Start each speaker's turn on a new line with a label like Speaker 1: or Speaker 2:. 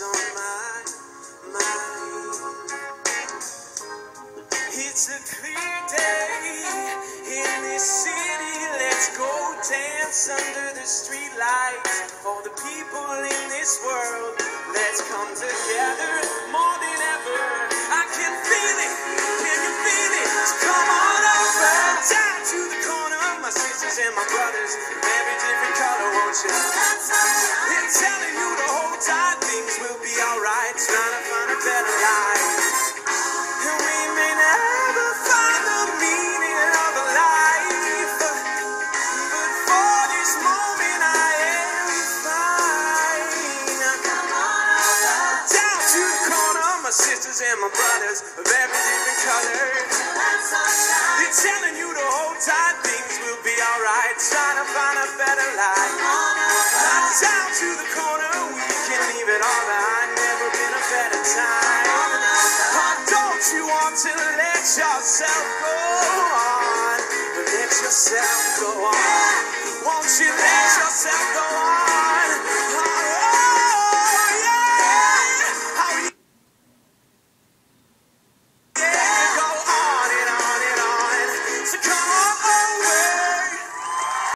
Speaker 1: what's on my mind. It's a clear day in this city. Let's go dance under the street lights. For the people in this world, let's come together more than ever. I can feel it, can you feel it? So come on over, down to the corner. My sisters and my brothers, every different color, won't you? They're telling you to hold tight, things will be alright. Trying to find a better life. And we may never find the meaning of a life, but for this moment I am fine. Come on over, down to the corner. My sisters and my brothers of every different color, they're telling you to hold tight, things will be alright. Trying to find a better life. Down to the corner, we can leave it all behind. Never been a better time. Oh, don't you want to let yourself go on? Let yourself